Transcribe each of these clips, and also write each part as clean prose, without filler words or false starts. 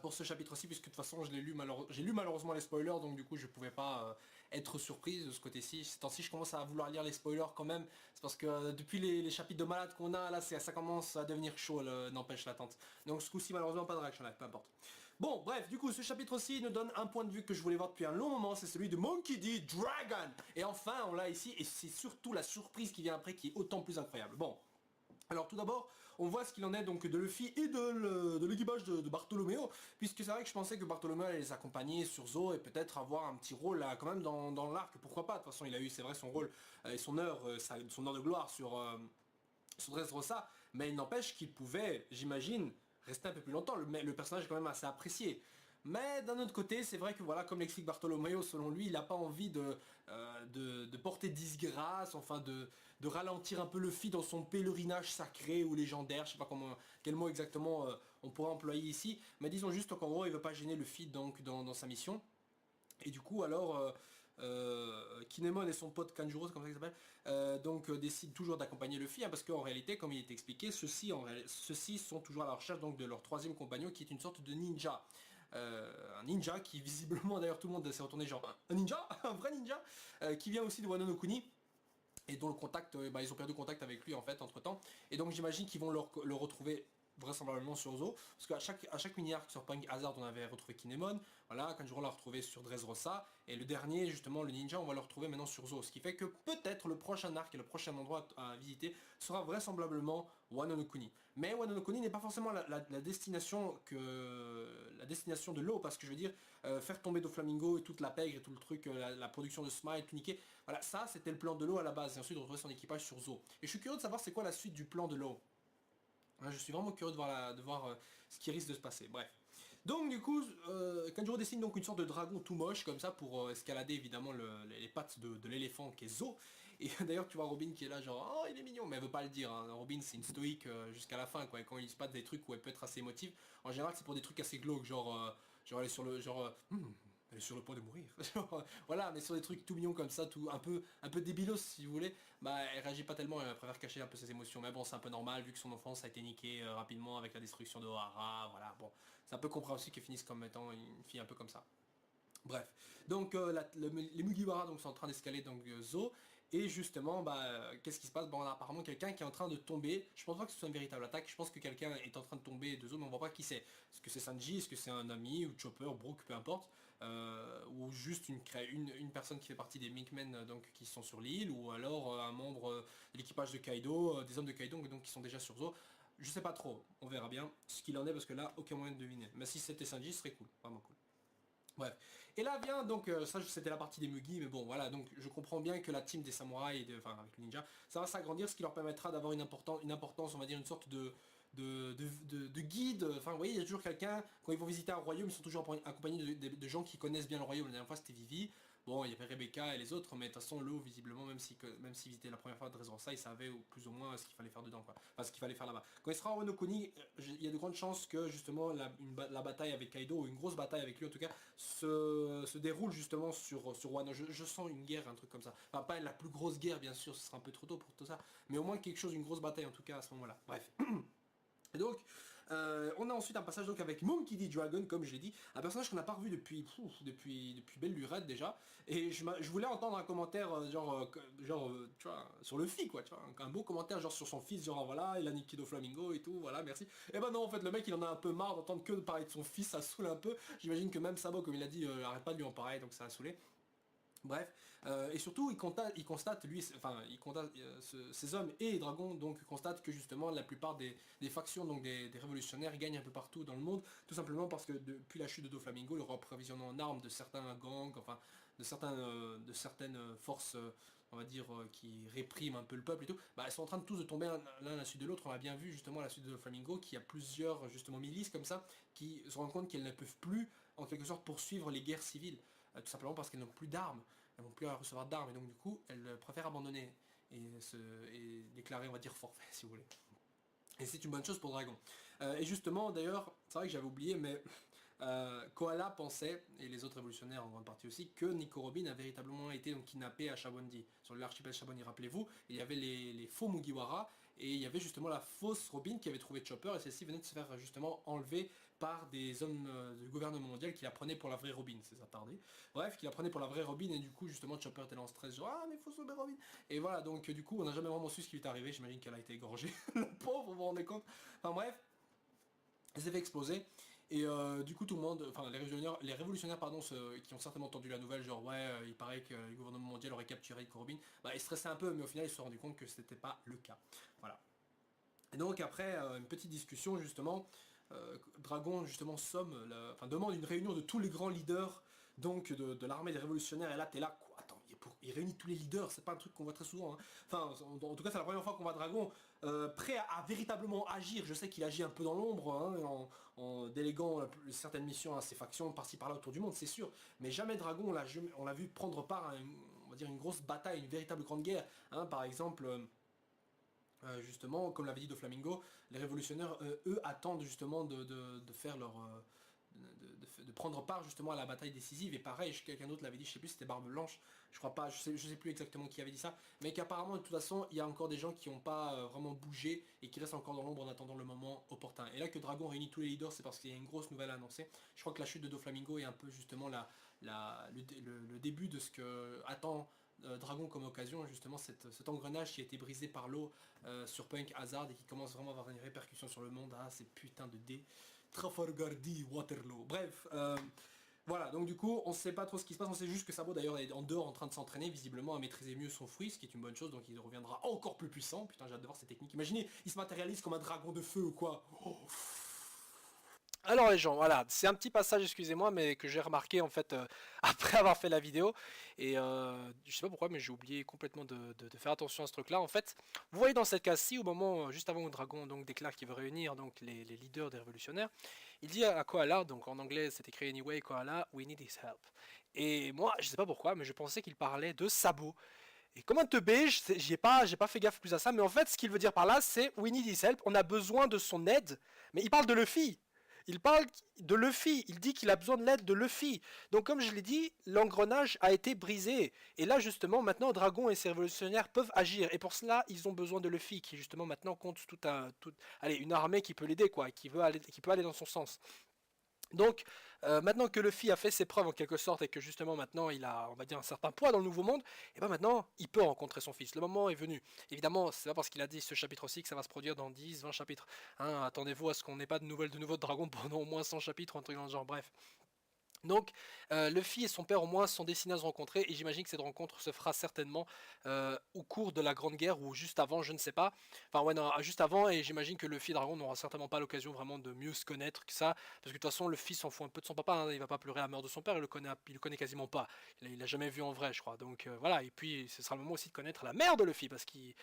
pour ce chapitre-ci, puisque de toute façon j'ai lu malheureusement les spoilers, donc du coup je pouvais pas être surprise de ce côté-ci. Ces temps-ci je commence à vouloir lire les spoilers quand même, c'est parce que depuis les chapitres de malade qu'on a, là ça commence à devenir chaud, n'empêche l'attente. Donc ce coup-ci malheureusement pas de réaction live, peu importe. Bon bref, du coup ce chapitre-ci nous donne un point de vue que je voulais voir depuis un long moment, c'est celui de Monkey D. Dragon. Et enfin on l'a ici, et c'est surtout la surprise qui vient après qui est autant plus incroyable. Bon. Alors tout d'abord, on voit ce qu'il en est donc de Luffy et de l'équipage de Bartholoméo, puisque c'est vrai que je pensais que Bartholoméo allait les accompagner sur Zo et peut-être avoir un petit rôle là quand même dans l'arc, pourquoi pas, de toute façon il a eu c'est vrai son rôle et son heure de gloire sur Dressrosa, mais il n'empêche qu'il pouvait, j'imagine, rester un peu plus longtemps, le personnage est quand même assez apprécié. Mais d'un autre côté, c'est vrai que voilà, comme l'explique Bartholoméo, selon lui, il n'a pas envie de porter disgrâce, enfin de ralentir un peu Luffy dans son pèlerinage sacré ou légendaire, je sais pas quel mot exactement on pourrait employer ici, mais disons juste qu'en gros, il veut pas gêner Luffy donc dans sa mission. Et du coup, alors, Kinemon et son pote Kanjuro, c'est comme ça qu'il s'appelle, décident toujours d'accompagner Luffy, hein, parce qu'en réalité, comme il est expliqué, ceux-ci sont toujours à la recherche donc, de leur troisième compagnon, qui est une sorte de ninja. Un ninja qui, visiblement, d'ailleurs, tout le monde s'est retourné genre, un ninja, un vrai ninja, qui vient aussi de Wano no Kuni, et dont le contact, ils ont perdu contact avec lui en fait entre temps. Et donc j'imagine qu'ils vont le retrouver vraisemblablement sur Zo, parce qu'à chaque mini-arc sur Punk Hazard on avait retrouvé Kinemon, voilà, Kanjuro l'a retrouvé sur Dressrosa, et le dernier justement le ninja on va le retrouver maintenant sur Zo, ce qui fait que peut-être le prochain arc et le prochain endroit à visiter sera vraisemblablement Wano no Kuni. Mais Wano no Kuni n'est pas forcément la destination de l'eau, parce que je veux dire, faire tomber Doflamingo et toute la pègre et tout le truc, la production de Smile, tout niquer, voilà, ça c'était le plan de l'eau à la base, et ensuite de retrouver son équipage sur Zo. Et je suis curieux de savoir c'est quoi la suite du plan de l'eau. Je suis vraiment curieux de voir ce qui risque de se passer. Bref. Donc du coup, Kanjuro dessine donc une sorte de dragon tout moche comme ça pour escalader évidemment les pattes de l'éléphant qui est Zo. Et d'ailleurs tu vois Robin qui est là genre oh il est mignon, mais elle veut pas le dire. Hein. Robin c'est une stoïque jusqu'à la fin quoi. Et quand il se passe des trucs où elle peut être assez émotive, en général c'est pour des trucs assez glauques genre elle est sur le elle est sur le point de mourir. Voilà, mais sur des trucs tout mignons comme ça, tout un peu débilos si vous voulez, bah elle réagit pas tellement, elle préfère cacher un peu ses émotions. Mais bon, c'est un peu normal vu que son enfance a été niquée rapidement avec la destruction de Ohara, voilà, bon. C'est un peu compréhensible qu'elle finisse comme étant une fille un peu comme ça. Bref, donc les Mugiwara donc, sont en train d'escalader donc Zo, et justement, qu'est-ce qui se passe? On a apparemment quelqu'un qui est en train de tomber, je pense pas que ce soit une véritable attaque, je pense que quelqu'un est en train de tomber de Zo, mais on voit pas qui c'est. Est-ce que c'est Sanji, est-ce que c'est un ami, ou Chopper, Brook, peu importe, ou juste une personne qui fait partie des Minkmen donc, qui sont sur l'île, ou alors un membre de l'équipage de Kaido, des hommes de Kaido donc, qui sont déjà sur Zo. Je sais pas trop, on verra bien ce qu'il en est, parce que là, aucun moyen de deviner. Mais si c'était Sanji, ce serait cool, vraiment cool. Bref. Et là vient donc, ça c'était la partie des Mugi, mais bon voilà, donc je comprends bien que la team des samouraïs, enfin avec le ninja, ça va s'agrandir, ce qui leur permettra d'avoir une importance, on va dire une sorte de guide, enfin vous voyez, il y a toujours quelqu'un, quand ils vont visiter un royaume, ils sont toujours accompagnés de gens qui connaissent bien le royaume. La dernière fois c'était Vivi, bon il y avait Rebecca et les autres, mais de toute façon l'eau visiblement, même si visitaient la première fois de Dressrosa, ils savaient plus ou moins ce qu'il fallait faire dedans, quoi. Enfin ce qu'il fallait faire là-bas. Quand il sera en Wano Kuni, il y a de grandes chances que justement la bataille avec Kaido, ou une grosse bataille avec lui en tout cas, se déroule justement sur Wano. Je sens une guerre, un truc comme ça. Enfin pas la plus grosse guerre bien sûr, ce sera un peu trop tôt pour tout ça, mais au moins quelque chose, une grosse bataille en tout cas à ce moment-là. Bref. Et donc, on a ensuite un passage donc avec Monkey D. Dragon, comme je l'ai dit, un personnage qu'on n'a pas revu depuis belle lurette déjà, et je voulais entendre un commentaire tu vois, sur le fils quoi, tu vois, un beau commentaire genre sur son fils, genre voilà, il a niqué Flamingo et tout, voilà, merci. Et ben non, en fait, le mec il en a un peu marre d'entendre que de parler de son fils, ça saoule un peu, j'imagine que même Sabo, comme il a dit, arrête pas de lui en parler, donc ça a saoulé. Bref, et surtout il constate lui, enfin il constate ces hommes et les dragons donc constatent que justement la plupart des factions donc des révolutionnaires gagnent un peu partout dans le monde, tout simplement parce que depuis la chute de Doflamingo, le approvisionnement en armes de certains gangs, enfin de certaines forces, on va dire qui répriment un peu le peuple et tout, elles sont en train de tous de tomber l'un à la suite de l'autre. On a bien vu justement à la suite de Doflamingo qu'il y a plusieurs justement milices comme ça qui se rendent compte qu'elles ne peuvent plus en quelque sorte poursuivre les guerres civiles. Tout simplement parce qu'elles n'ont plus d'armes, elles n'ont plus à recevoir d'armes, et donc du coup elles préfèrent abandonner et déclarer, on va dire, forfait si vous voulez. Et c'est une bonne chose pour Dragon. Et justement, d'ailleurs, c'est vrai que j'avais oublié, mais Koala pensait, et les autres révolutionnaires en grande partie aussi, que Nico Robin a véritablement été donc, kidnappé à Shabondi. Sur l'archipel Shabondi, rappelez-vous, il y avait les faux Mugiwara, et il y avait justement la fausse Robin qui avait trouvé Chopper, et celle-ci venait de se faire justement enlever par des hommes du gouvernement mondial qui la prenaient pour la vraie Robin, c'est attardé. Bref, qui la prenaient pour la vraie Robin et du coup justement Chopper était en stress, genre ah mais faut sauver Robin. Et voilà, donc du coup on n'a jamais vraiment su ce qui lui est arrivé, j'imagine qu'elle a été égorgée, la pauvre, vous vous rendez compte. Enfin bref, elle s'est fait exploser. Et du coup tout le monde, enfin les révolutionnaires pardon, qui ont certainement entendu la nouvelle, genre ouais il paraît que le gouvernement mondial aurait capturé Robin, bah ils stressaient un peu mais au final ils se sont rendus compte que c'était pas le cas. Voilà. Et donc après une petite discussion justement, Dragon justement demande une réunion de tous les grands leaders donc de l'armée des révolutionnaires et là t'es là quoi, attends il réunit tous les leaders, c'est pas un truc qu'on voit très souvent, hein. Enfin en tout cas c'est la première fois qu'on voit Dragon prêt à véritablement agir. Je sais qu'il agit un peu dans l'ombre hein, en déléguant certaines missions à ses factions par-ci par-là autour du monde, c'est sûr, mais jamais Dragon on l'a vu prendre part à on va dire une grosse bataille, une véritable grande guerre, hein. Par exemple justement, comme l'avait dit De Flamingo, les révolutionnaires, eux, attendent justement de faire leur... de prendre part justement à la bataille décisive. Et pareil, quelqu'un d'autre l'avait dit, je sais plus si c'était Barbe Blanche, je crois pas, je sais plus exactement qui avait dit ça, mais qu'apparemment de toute façon, il y a encore des gens qui n'ont pas vraiment bougé et qui restent encore dans l'ombre en attendant le moment opportun. Et là que Dragon réunit tous les leaders, c'est parce qu'il y a une grosse nouvelle à annoncer. Je crois que la chute de Doflamingo est un peu justement le début de ce que attend Dragon comme occasion, justement cet engrenage qui a été brisé par l'eau sur Punk Hazard et qui commence vraiment à avoir une répercussion sur le monde. Ah, ces putains de dés. Trafalgar D, Waterloo. Bref, voilà, donc du coup, on sait pas trop ce qui se passe, on sait juste que Sabo d'ailleurs est en dehors en train de s'entraîner, visiblement à maîtriser mieux son fruit, ce qui est une bonne chose, donc il reviendra encore plus puissant. Putain, j'ai hâte de voir ces techniques. Imaginez, il se matérialise comme un dragon de feu ou quoi. Oh. Alors les gens, voilà, c'est un petit passage, excusez-moi, mais que j'ai remarqué en fait après avoir fait la vidéo. Et je sais pas pourquoi, mais j'ai oublié complètement de faire attention à ce truc-là. En fait, vous voyez dans cette case-ci, au moment, juste avant où Dragon donc, déclare qu'il veut réunir donc, les leaders des révolutionnaires, il dit à Koala, donc en anglais c'est écrit anyway, Koala, we need his help. Et moi, je sais pas pourquoi, mais je pensais qu'il parlait de Sabo. Et comme un teubé, j'ai pas fait gaffe plus à ça, mais en fait, ce qu'il veut dire par là, c'est we need his help, on a besoin de son aide, mais il parle de Luffy. Il parle de Luffy, il dit qu'il a besoin de l'aide de Luffy. Donc comme je l'ai dit, l'engrenage a été brisé. Et là justement, maintenant, Dragon et ses révolutionnaires peuvent agir. Et pour cela, ils ont besoin de Luffy, qui justement maintenant compte allez, une armée qui peut l'aider, quoi, qui peut aller dans son sens. Donc, maintenant que Luffy a fait ses preuves en quelque sorte et que justement maintenant il a, on va dire, un certain poids dans le nouveau monde, et bien maintenant il peut rencontrer son fils. Le moment est venu. Évidemment, c'est pas parce qu'il a dit ce chapitre-ci que ça va se produire dans 10, 20 chapitres. Hein, attendez-vous à ce qu'on n'ait pas de nouvelles de nouveau de Dragon pendant au moins 100 chapitres, un truc dans le genre, bref. Donc, Luffy et son père au moins sont destinés à se rencontrer et j'imagine que cette rencontre se fera certainement au cours de la Grande Guerre ou juste avant, je ne sais pas. Enfin ouais, non, juste avant et j'imagine que Luffy et Dragon n'aura certainement pas l'occasion vraiment de mieux se connaître que ça parce que de toute façon Luffy s'en fout un peu de son papa, hein, il va pas pleurer à la mort de son père, il le connaît quasiment pas. Il l'a jamais vu en vrai, je crois. Donc voilà, et puis ce sera le moment aussi de connaître la mère de Luffy parce qu'il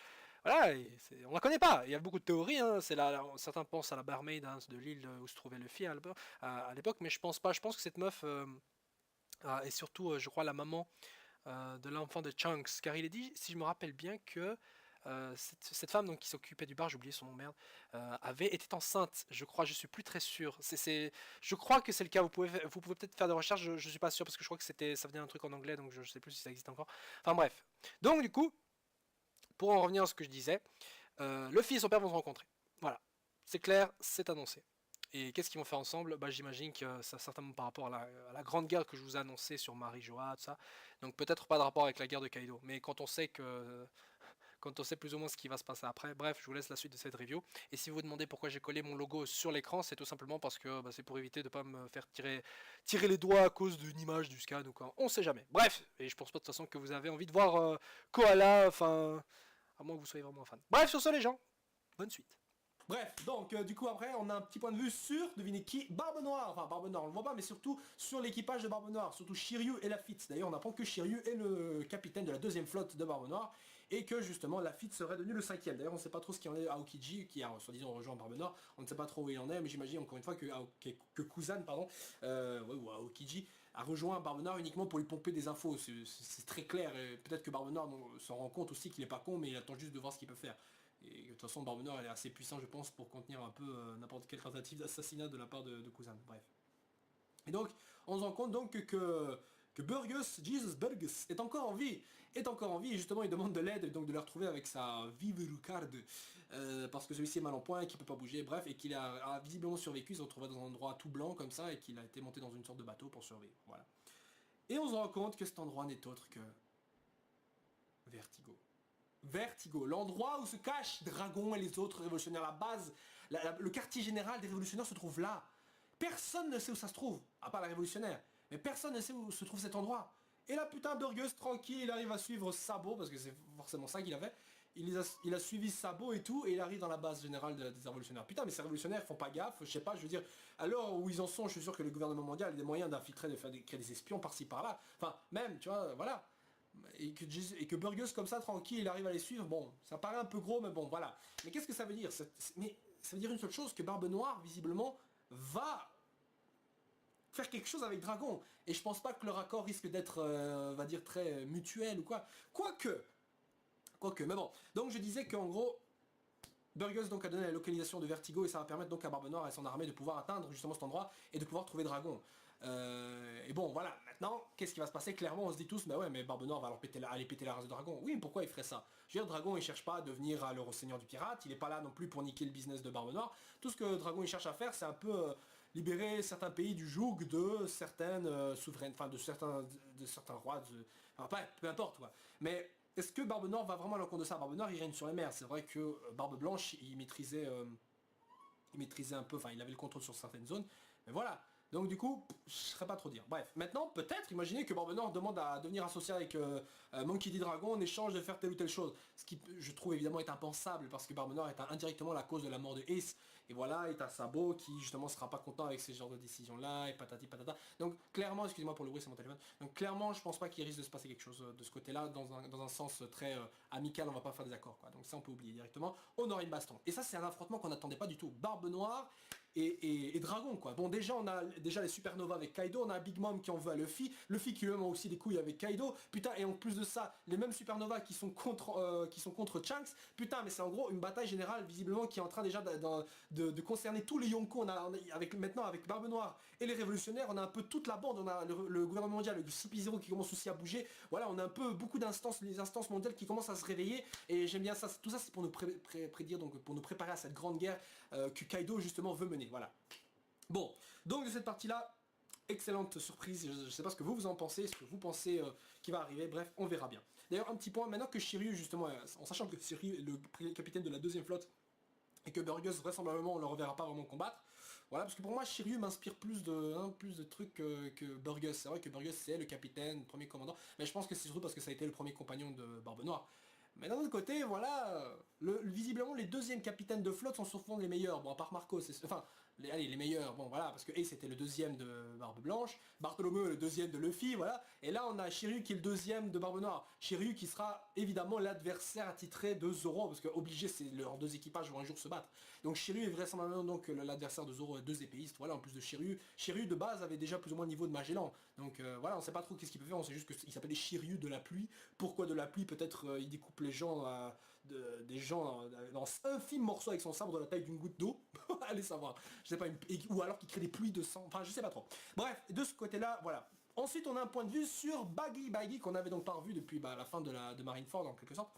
voilà, on la connaît pas. Il y a beaucoup de théories. Hein. Certains pensent à la barmaid hein, de l'île où se trouvait Luffy à l'époque, mais je pense pas. Je pense que cette meuf et surtout, je crois, la maman de l'enfant de Chunks, car il est dit, si je me rappelle bien, que cette femme donc, qui s'occupait du bar, j'ai oublié son nom, merde, avait été enceinte, je crois, je suis plus très sûr. Je crois que c'est le cas, vous pouvez peut-être faire des recherches, je ne suis pas sûr, parce que je crois que ça venait d'un truc en anglais, donc je ne sais plus si ça existe encore. Enfin bref. Donc du coup, pour en revenir à ce que je disais, Luffy et son père vont se rencontrer. Voilà. C'est clair, c'est annoncé. Et qu'est-ce qu'ils vont faire ensemble? Bah, j'imagine que ça certainement par rapport à la grande guerre que je vous ai annoncée sur Marijoa, tout ça. Donc peut-être pas de rapport avec la guerre de Kaido. Mais quand on sait plus ou moins ce qui va se passer après, bref, je vous laisse la suite de cette review. Et si vous vous demandez pourquoi j'ai collé mon logo sur l'écran, c'est tout simplement parce que bah, c'est pour éviter de ne pas me faire tirer les doigts à cause d'une image du scan ou quoi. On sait jamais. Bref, et je pense pas de toute façon que vous avez envie de voir Koala, enfin, à moins que vous soyez vraiment un fan. Bref, sur ce les gens, bonne suite. Bref, donc du coup après on a un petit point de vue sur, devinez qui, Barbe Noire, enfin Barbe Noire on le voit pas mais surtout sur l'équipage de Barbe Noire, surtout Shiryu et Lafitte. D'ailleurs on apprend que Shiryu est le capitaine de la deuxième flotte de Barbe Noire et que justement Lafitte serait devenu le cinquième. D'ailleurs on ne sait pas trop ce qu'il en est à Aokiji qui a soi-disant rejoint Barbe Noire, on ne sait pas trop où il en est mais j'imagine encore une fois que Kuzan pardon, ou Aokiji a rejoint Barbe Noire uniquement pour lui pomper des infos, c'est très clair, peut-être que Barbe Noire s'en rend compte aussi qu'il est pas con mais il attend juste de voir ce qu'il peut faire. Et de toute façon, Barbe Noire elle est assez puissant, je pense, pour contenir un peu n'importe quelle tentative d'assassinat de la part de Kuzan. Bref. Et donc, on se rend compte donc que Burgos, Jesus Burgos, est encore en vie, et justement il demande de l'aide, et donc de le retrouver avec sa vive Lucard, parce que celui-ci est mal en point, et qu'il peut pas bouger, bref, et qu'il a visiblement survécu, il se retrouvait dans un endroit tout blanc comme ça, et qu'il a été monté dans une sorte de bateau pour survivre, voilà. Et on se rend compte que cet endroit n'est autre que Vertigo. Vertigo, l'endroit où se cachent Dragon et les autres révolutionnaires, la base, le quartier général des révolutionnaires se trouve là. Personne ne sait où ça se trouve, à part la révolutionnaire. Mais personne ne sait où se trouve cet endroit. Et là, putain, Burgos, tranquille, il arrive à suivre Sabot, parce que c'est forcément ça qu'il avait. Il a suivi Sabot et tout, et il arrive dans la base générale des révolutionnaires. Putain, mais ces révolutionnaires font pas gaffe, je sais pas, je veux dire, alors où ils en sont, je suis sûr que le gouvernement mondial a des moyens d'infiltrer, de créer des espions par-ci par-là. Enfin, même, tu vois, voilà. Et que Burgos comme ça, tranquille, il arrive à les suivre, bon, ça paraît un peu gros, mais bon, voilà. Mais qu'est-ce que ça veut dire? Mais ça veut dire une seule chose, que Barbe Noire, visiblement, va faire quelque chose avec Dragon. Et je pense pas que le raccord risque d'être, on va dire, très mutuel ou quoi. Quoique, mais bon. Donc je disais qu'en gros, Burgos donc a donné la localisation de Vertigo et ça va permettre donc à Barbe Noire et son armée de pouvoir atteindre justement cet endroit et de pouvoir trouver Dragon. Et bon voilà, maintenant, qu'est-ce qui va se passer? Clairement on se dit tous, bah ouais mais Barbe Noire va aller péter la race de Dragon. Oui, mais pourquoi il ferait ça? Je veux dire, Dragon il cherche pas à devenir le seigneur du pirate, il est pas là non plus pour niquer le business de Barbe Noire. Tout ce que Dragon il cherche à faire, c'est un peu libérer certains pays du joug de certaines souveraines, enfin de certains rois, enfin pas, peu importe quoi. Mais est-ce que Barbe Noire va vraiment à l'encontre de ça? Barbe Noire il règne sur les mers, c'est vrai que Barbe Blanche il maîtrisait un peu, enfin il avait le contrôle sur certaines zones, mais voilà. Donc du coup, je ne saurais pas trop dire. Bref, maintenant peut-être, imaginez que Barbe Noire demande à devenir associé avec Monkey D. Dragon en échange de faire telle ou telle chose. Ce qui, je trouve évidemment, est impensable parce que Barbe Noire est indirectement la cause de la mort de Ace. Et voilà, est un Sabot qui justement sera pas content avec ces genres de décisions là et patati patata. Donc clairement, excusez-moi pour le bruit, c'est mon téléphone. Donc clairement, je pense pas qu'il risque de se passer quelque chose de ce côté-là dans un sens très amical. On va pas faire des accords quoi. Donc ça on peut oublier directement. On aura une baston. Et ça c'est un affrontement qu'on n'attendait pas du tout. Barbe Noire et Dragon quoi. Bon déjà on a déjà les Supernova avec Kaido, on a Big Mom qui en veut à Luffy qui lui-même a aussi des couilles avec Kaido, putain, et en plus de ça, les mêmes Supernova qui sont contre Shanks, putain, mais c'est en gros une bataille générale visiblement qui est en train déjà de concerner tous les Yonko. Maintenant avec Barbe Noire et les révolutionnaires, on a un peu toute la bande, on a le gouvernement mondial, le CP0 qui commence aussi à bouger, voilà, on a un peu beaucoup d'instances, les instances mondiales qui commencent à se réveiller, et j'aime bien ça, tout ça c'est pour nous prédire, donc pour nous préparer à cette grande guerre que Kaido justement veut mener, voilà. Bon, donc de cette partie-là, excellente surprise, je sais pas ce que vous en pensez, ce que vous pensez qui va arriver, bref, on verra bien. D'ailleurs, un petit point, maintenant que Shiryu, justement, en sachant que Shiryu est le capitaine de la deuxième flotte, et que Burgos, vraisemblablement, on ne le reverra pas vraiment combattre, voilà, parce que pour moi, Shiryu m'inspire plus de trucs que Burgos. C'est vrai que Burgos, c'est le capitaine, le premier commandant, mais je pense que c'est surtout parce que ça a été le premier compagnon de Barbe Noire. Mais d'un autre côté, voilà, visiblement les deuxièmes capitaines de flotte sont souvent les meilleurs. Bon, à part Marco, enfin, les meilleurs, bon voilà, parce que Ace était le deuxième de Barbe Blanche, Bartholomew est le deuxième de Luffy, voilà, et là on a Shiryu qui est le deuxième de Barbe Noire. Shiryu qui sera évidemment l'adversaire attitré de Zoro, parce que obligé, leurs deux équipages vont un jour se battre. Donc Shiryu est vraisemblablement donc l'adversaire de Zoro, deux épéistes, voilà, en plus de Shiryu. Shiryu de base avait déjà plus ou moins le niveau de Magellan, donc voilà, on sait pas trop qu'est-ce qu'il peut faire, on sait juste qu'il s'appelait Shiryu de la pluie. Pourquoi de la pluie? Peut-être il découpe les gens, des gens dans un infime morceau avec son sabre de la taille d'une goutte d'eau, allez savoir, je sais pas, ou alors qu'il crée des pluies de sang, enfin je sais pas trop. Bref, de ce côté-là, voilà. Ensuite on a un point de vue sur Baggy qu'on avait donc pas revu depuis la fin de Marineford en quelque sorte.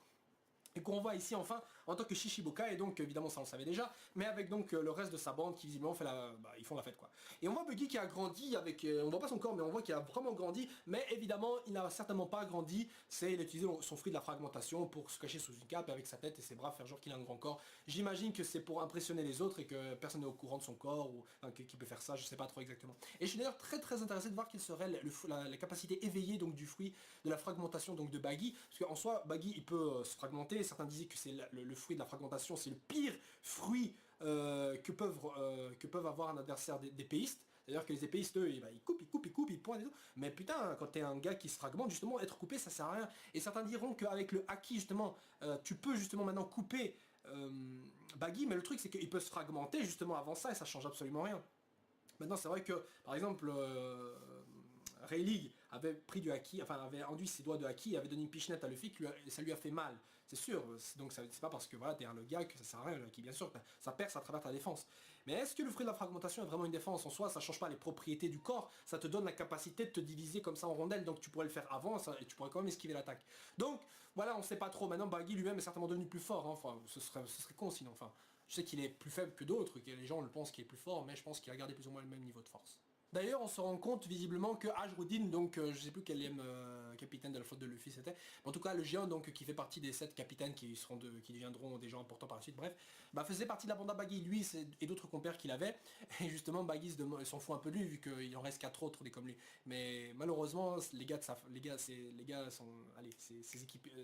Et qu'on voit ici enfin en tant que Shishibuka, et donc évidemment ça on le savait déjà, mais avec donc le reste de sa bande qui visiblement fait ils font la fête quoi. Et on voit Buggy qui a grandi avec, on voit pas son corps mais on voit qu'il a vraiment grandi, mais évidemment il n'a certainement pas grandi, il a utilisé son fruit de la fragmentation pour se cacher sous une cape avec sa tête et ses bras, faire genre qu'il a un grand corps. J'imagine que c'est pour impressionner les autres et que personne n'est au courant de son corps, ou enfin, qui peut faire ça, je sais pas trop exactement. Et je suis d'ailleurs très intéressé de voir quelle serait la capacité éveillée donc du fruit de la fragmentation donc de Baggy, parce qu'en soi Baggy il peut se fragmenter. Certains disaient que c'est le fruit de la fragmentation, c'est le pire fruit que peuvent avoir un adversaire d'épéiste. C'est-à-dire que les épéistes, eux, ils coupent, ils pointent et tout. Mais putain, quand t'es un gars qui se fragmente, justement, être coupé, ça sert à rien. Et certains diront qu'avec le haki, justement, tu peux justement maintenant couper Baggy, mais le truc, c'est qu'il peut se fragmenter, justement, avant ça, et ça change absolument rien. Maintenant, c'est vrai que, par exemple, Rayleigh avait pris du haki, enfin avait enduit ses doigts de haki, avait donné une pichenette à Luffy, ça lui a fait mal. C'est sûr, donc c'est pas parce que voilà, t'es un le gars que ça sert à rien le haki, bien sûr, ça perce à travers ta défense. Mais est-ce que le fruit de la fragmentation est vraiment une défense en soi? Ça change pas les propriétés du corps, ça te donne la capacité de te diviser comme ça en rondelles, donc tu pourrais le faire avant et tu pourrais quand même esquiver l'attaque. Donc voilà, on sait pas trop. Maintenant Baggy lui-même est certainement devenu plus fort, hein. Enfin ce serait con sinon. Enfin, je sais qu'il est plus faible que d'autres, que les gens le pensent qu'il est plus fort, mais je pense qu'il a gardé plus ou moins le même niveau de force. D'ailleurs, on se rend compte visiblement que Ajrudin, donc je sais plus quel capitaine de la flotte de Luffy c'était, mais en tout cas le géant donc qui fait partie des 7 capitaines qui deviendront des gens importants par la suite, bref, bah, faisait partie de la bande à Baggy, lui et d'autres compères qu'il avait, et justement Baggy s'en fout un peu de lui vu qu'il en reste 4 autres des comme lui. Mais malheureusement les gars sont, allez,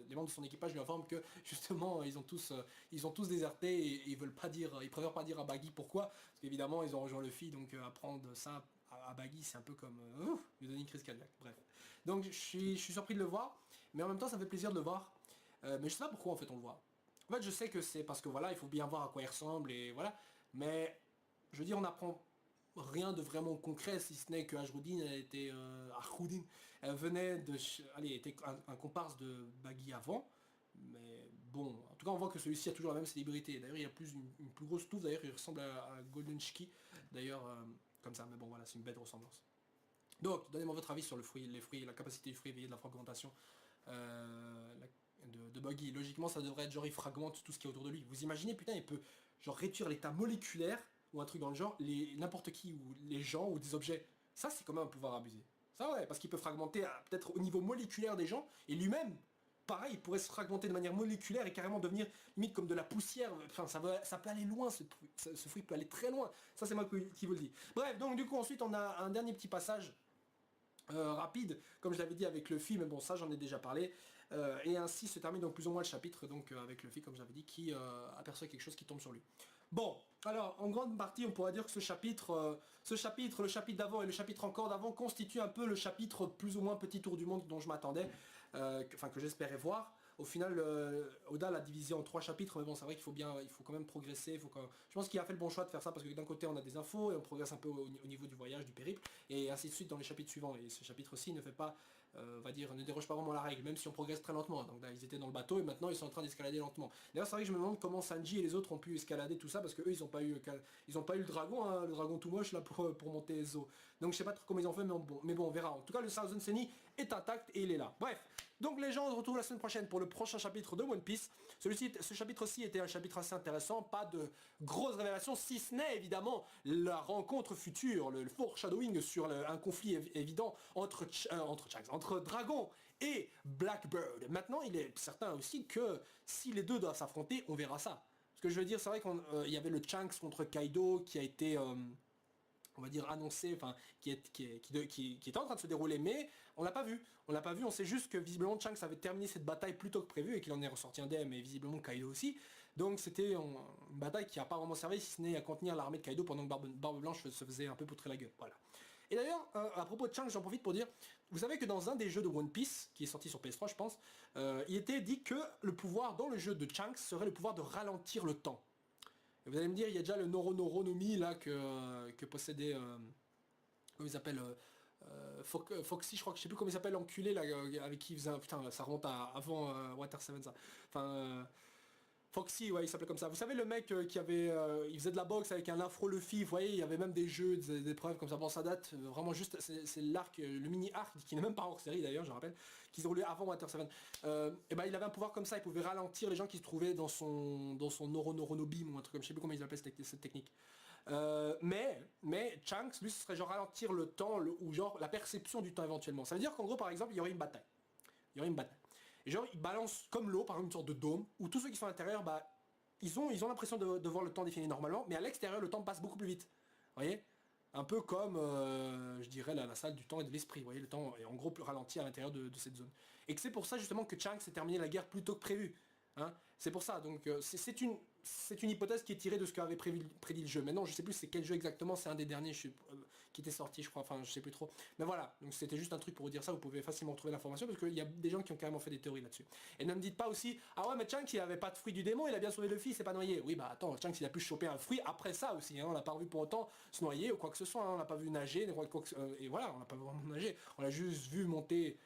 les membres de son équipage lui informent que justement ils ont tous déserté et ils préfèrent pas dire à Baggy pourquoi, parce qu'évidemment ils ont rejoint Luffy, donc apprendre ça à Baggy c'est un peu comme lui donner une crise cardiaque, bref. Donc je suis surpris de le voir, mais en même temps ça me fait plaisir de le voir, mais je sais pas pourquoi en fait on le voit. En fait je sais que c'est parce que voilà, il faut bien voir à quoi il ressemble et voilà, mais je veux dire on apprend rien de vraiment concret si ce n'est que Ajrudin venait de, allez, était un comparse de Baggy avant. Mais bon, en tout cas on voit que celui-ci a toujours la même célébrité. D'ailleurs il a une plus grosse touffe, d'ailleurs il ressemble à Golden Shiki. D'ailleurs comme ça, mais bon voilà, c'est une belle ressemblance. Donc, donnez-moi votre avis sur les fruits, la capacité du fruit éveillé de la fragmentation de Buggy. Logiquement, ça devrait être genre il fragmente tout ce qui est autour de lui. Vous imaginez, putain, il peut genre réduire l'état moléculaire ou un truc dans le genre, n'importe qui ou les gens ou des objets. Ça, c'est quand même un pouvoir abusé. Ça ouais, parce qu'il peut fragmenter peut-être au niveau moléculaire des gens et lui-même. Pareil, il pourrait se fragmenter de manière moléculaire et carrément devenir limite comme de la poussière. Enfin, ça peut aller loin, ce fruit peut aller très loin. Ça, c'est moi qui vous le dis. Bref, donc du coup, ensuite, on a un dernier petit passage rapide, comme je l'avais dit avec Luffy, mais bon, ça, j'en ai déjà parlé. Et ainsi se termine donc plus ou moins le chapitre, donc avec Luffy, comme j'avais dit, qui aperçoit quelque chose qui tombe sur lui. Bon, alors, en grande partie, on pourrait dire que ce chapitre, le chapitre d'avant et le chapitre encore d'avant constituent un peu le chapitre plus ou moins petit tour du monde dont je m'attendais, enfin que j'espérais voir. Au final, Oda l'a divisé en 3 chapitres, mais bon, c'est vrai qu'il faut quand même progresser. Je pense qu'il a fait le bon choix de faire ça parce que d'un côté, on a des infos et on progresse un peu au niveau du voyage, du périple, et ainsi de suite dans les chapitres suivants. Et ce chapitre-ci ne fait pas, on va dire, ne déroge pas vraiment à la règle, même si on progresse très lentement. Donc là, ils étaient dans le bateau et maintenant ils sont en train d'escalader lentement. D'ailleurs, c'est vrai que je me demande comment Sanji et les autres ont pu escalader tout ça parce que eux, ils n'ont pas eu le dragon, hein, le dragon tout moche là pour monter les eaux. Donc je sais pas trop comment ils ont fait, mais bon, on verra. En tout cas, le Thousand Sunny est intact et il est là. Bref. Donc les gens, on se retrouve la semaine prochaine pour le prochain chapitre de One Piece. Ce chapitre-ci était un chapitre assez intéressant, pas de grosses révélations, si ce n'est évidemment la rencontre future, le foreshadowing sur un conflit évident entre Dragon et Blackbird. Maintenant, il est certain aussi que si les deux doivent s'affronter, on verra ça. Ce que je veux dire, c'est vrai qu'il y avait le Shanks contre Kaido qui a été... on va dire annoncé, enfin qui était en train de se dérouler, mais on l'a pas vu. On sait juste que visiblement Shanks avait terminé cette bataille plus tôt que prévu et qu'il en est ressorti indemne, et visiblement Kaido aussi. Donc c'était une bataille qui n'a pas vraiment servi, si ce n'est à contenir l'armée de Kaido pendant que Barbe Blanche se faisait un peu poutrer la gueule. Voilà. Et d'ailleurs, à propos de Shanks, j'en profite pour dire, vous savez que dans un des jeux de One Piece, qui est sorti sur PS3 je pense, il était dit que le pouvoir dans le jeu de Shanks serait le pouvoir de ralentir le temps. Et vous allez me dire, il y a déjà le Noro Noro no Mi là que possédait, comment il s'appelle, Foxy, je crois que je sais plus comment il s'appelle, l'enculé là, avec qui il faisait, putain, ça remonte à avant Water 7 ça. Enfin, Foxy, ouais, il s'appelait comme ça. Vous savez le mec qui avait, il faisait de la boxe avec un afro Luffy, vous voyez, il y avait même des jeux, des épreuves comme ça. Bon, ça date vraiment juste, c'est l'arc, le mini arc qui n'est même pas hors série d'ailleurs, je rappelle, qui se roulait avant Water 7. Et ben il avait un pouvoir comme ça, il pouvait ralentir les gens qui se trouvaient dans son Noro Noro no Beam ou un truc comme, je sais plus comment ils appellent cette technique. Mais Shanks, lui, ce serait genre ralentir le temps ou genre la perception du temps éventuellement. Ça veut dire qu'en gros, par exemple, il y aurait une bataille. Et genre, il balance comme l'eau, par exemple, une sorte de dôme, où tous ceux qui sont à l'intérieur, bah, ils ont l'impression de voir le temps défiler normalement, mais à l'extérieur, le temps passe beaucoup plus vite. Vous voyez? Un peu comme, je dirais, la salle du temps et de l'esprit. Vous voyez, le temps est en gros plus ralenti à l'intérieur de cette zone. Et que c'est pour ça, justement, que Shanks s'est terminé la guerre plus tôt que prévu. Hein, c'est pour ça, donc c'est une hypothèse qui est tirée de ce qu'avait prédit le jeu. Maintenant, je sais plus c'est quel jeu exactement, c'est un des derniers qui était sorti, je crois, enfin je sais plus trop. Mais voilà, donc c'était juste un truc pour vous dire ça, vous pouvez facilement retrouver l'information parce qu'il y a des gens qui ont carrément fait des théories là-dessus. Et ne me dites pas aussi, ah ouais mais Shanks il avait pas de fruit du démon, il a bien sauvé Luffy, il s'est pas noyé. Oui bah attends, Shanks il a pu choper un fruit après ça aussi, hein. On l'a pas vu pour autant se noyer ou quoi que ce soit, hein. On l'a pas vu nager, et voilà, on l'a pas vraiment nager, on l'a juste vu monter...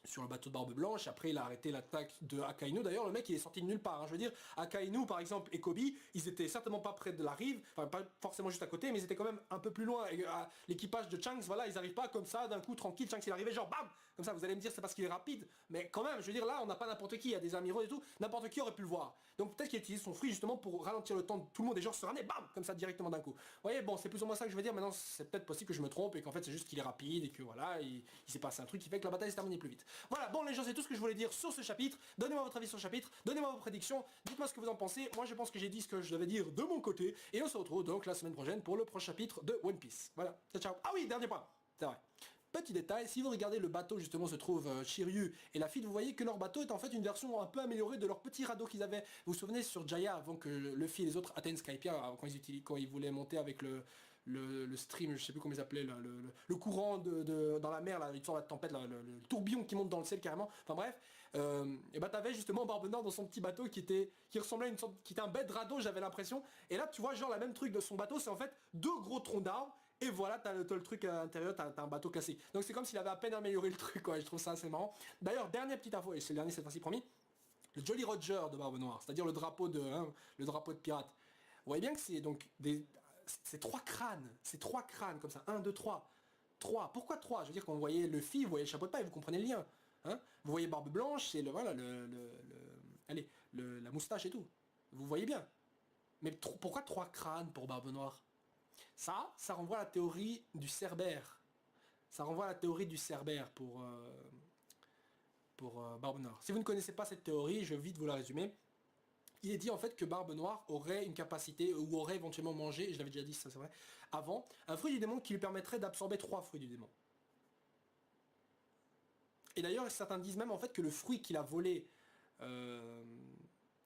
sur le bateau de Barbe Blanche, après il a arrêté l'attaque de Akainu, d'ailleurs le mec il est sorti de nulle part, hein. Je veux dire, Akainu par exemple et Kobe, ils étaient certainement pas près de la rive, enfin pas forcément juste à côté, mais ils étaient quand même un peu plus loin, et l'équipage de Shanks, voilà, ils arrivent pas comme ça, d'un coup tranquille, Shanks il arrivait genre bam, comme ça vous allez me dire c'est parce qu'il est rapide, mais quand même, je veux dire là on n'a pas n'importe qui, il y a des amiraux et tout, n'importe qui aurait pu le voir, donc peut-être qu'il a utilisé son fruit justement pour ralentir le temps de tout le monde et genre se ramener, bam, comme ça directement d'un coup. Vous voyez, bon c'est plus ou moins ça que je veux dire, maintenant c'est peut-être possible que je me trompe et qu'en fait c'est juste qu'il est rapide et que voilà, il s'est passé un truc qui fait que la bataille s'est terminée plus vite. Voilà, bon les gens c'est tout ce que je voulais dire sur ce chapitre. Donnez-moi votre avis sur le chapitre, donnez-moi vos prédictions, dites-moi ce que vous en pensez. Moi je pense que j'ai dit ce que je devais dire de mon côté. Et on se retrouve donc la semaine prochaine pour le prochain chapitre de One Piece. Voilà, ciao ciao. Ah oui, dernier point, c'est vrai. Petit détail, si vous regardez le bateau justement se trouve Shiryu et Lafitte, vous voyez que leur bateau est en fait une version un peu améliorée de leur petit radeau qu'ils avaient. Vous vous souvenez sur Jaya avant que Luffy et les autres atteignent Skypiea, quand ils voulaient monter avec le stream, je sais plus comment ils appelaient, le courant dans la mer, là, une sorte de tempête, là, le tourbillon qui monte dans le ciel carrément, enfin bref, et bah t'avais justement Barbe Noire dans son petit bateau qui ressemblait à une sorte, qui était un bête radeau j'avais l'impression, et là tu vois genre la même truc de son bateau, c'est en fait deux gros troncs d'arbres, et voilà, t'as le truc à l'intérieur, t'as un bateau classique. Donc c'est comme s'il avait à peine amélioré le truc, quoi, je trouve ça assez marrant. D'ailleurs, dernière petite info, et c'est le dernier cette fois-ci promis, le Jolly Roger de Barbe Noire, c'est-à-dire le drapeau de pirate. Vous voyez bien que c'est donc c'est trois crânes comme ça, 1, 2, 3. 3, pourquoi 3? Je veux dire quand vous voyez Luffy, vous voyez le chapeau de paille, vous comprenez le lien. Hein, vous voyez Barbe Blanche, c'est la moustache et tout. Vous voyez bien. Mais pourquoi 3 crânes pour Barbe Noire? Ça renvoie à la théorie du Cerbère. Ça renvoie à la théorie du Cerbère pour Barbe Noire. Si vous ne connaissez pas cette théorie, je vais vite vous la résumer. Il est dit en fait que Barbe Noire aurait une capacité, ou aurait éventuellement mangé, et je l'avais déjà dit, ça c'est vrai, avant, un fruit du démon qui lui permettrait d'absorber 3 fruits du démon. Et d'ailleurs, certains disent même en fait que le fruit qu'il a volé...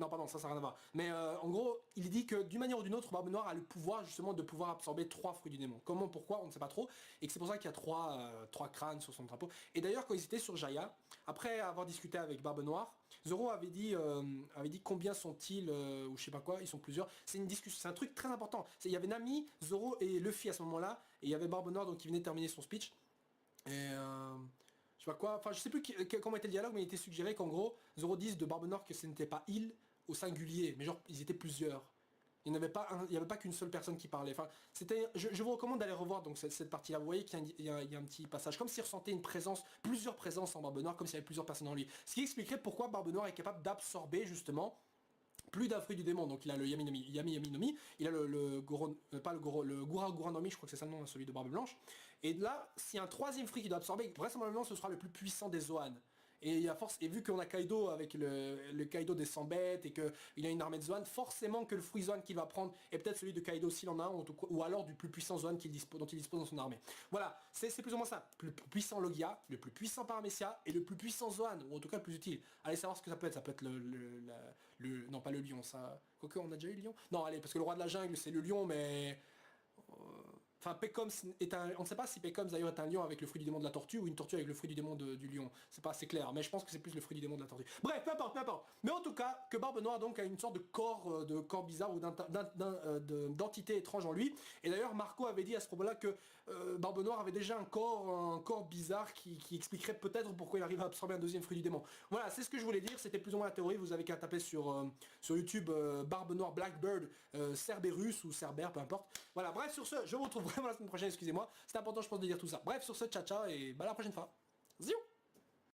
Non pardon, ça n'a rien à voir. Mais en gros, il dit que d'une manière ou d'une autre, Barbe Noire a le pouvoir justement de pouvoir absorber 3 fruits du démon. Comment, pourquoi, on ne sait pas trop. Et que c'est pour ça qu'il y a 3 crânes sur son drapeau. Et d'ailleurs, quand ils étaient sur Jaya, après avoir discuté avec Barbe Noire, Zoro avait dit combien sont-ils, ou je sais pas quoi, ils sont plusieurs. C'est une discussion, c'est un truc très important. Il y avait Nami, Zoro et Luffy à ce moment-là, et il y avait Barbe Noire donc qui venait de terminer son speech. Et je sais pas quoi, enfin je sais plus comment était le dialogue, mais il était suggéré qu'en gros, Zoro dise de Barbe Noire que ce n'était pas il au singulier, mais genre ils étaient plusieurs. Il n'y avait pas qu'une seule personne qui parlait. Enfin, je vous recommande d'aller revoir donc cette partie-là. Vous voyez qu'il y a un petit passage, comme s'il ressentait une présence, plusieurs présences en Barbe Noire, comme s'il y avait plusieurs personnes en lui. Ce qui expliquerait pourquoi Barbe Noire est capable d'absorber justement plus d'un fruit du démon. Donc il a le Yami Yami Nomi, il a le Gura Gura Nomi, je crois que c'est ça le nom, celui de Barbe Blanche. Et là, s'il y a un troisième fruit qu'il doit absorber, vraisemblablement ce sera le plus puissant des Zoan. Et vu qu'on a Kaido avec le Kaido des 100 bêtes et qu'il a une armée de Zoan, forcément que le fruit Zoan qu'il va prendre est peut-être celui de Kaido s'il en a un, ou alors du plus puissant Zoan dont il dispose dans son armée. Voilà, c'est plus ou moins ça. Le plus puissant Logia, le plus puissant Paramecia et le plus puissant Zoan, ou en tout cas le plus utile. Allez savoir ce que ça peut être. Ça peut être non pas le lion, ça... Quoique on a déjà eu le lion. Non allez, parce que le roi de la jungle c'est le lion, mais... Enfin, Pecoms est un... On ne sait pas si Pecoms d'ailleurs est un lion avec le fruit du démon de la tortue ou une tortue avec le fruit du démon du lion. C'est pas assez clair, mais je pense que c'est plus le fruit du démon de la tortue. Bref, peu importe. Mais en tout cas, que Barbe Noire donc a une sorte de corps bizarre ou d'entité étrange en lui. Et d'ailleurs, Marco avait dit à ce propos-là que Barbe Noire avait déjà un corps bizarre qui expliquerait peut-être pourquoi il arrive à absorber un deuxième fruit du démon. Voilà, c'est ce que je voulais dire. C'était plus ou moins la théorie. Vous avez qu'à taper sur YouTube Barbe Noire Blackbird, Cerberus ou Cerbère, peu importe. Voilà, bref, sur ce, je vous retrouve vraiment la semaine prochaine, excusez-moi. C'est important, je pense, de dire tout ça. Bref, sur ce, ciao ciao et bah, à la prochaine fois. Ziou.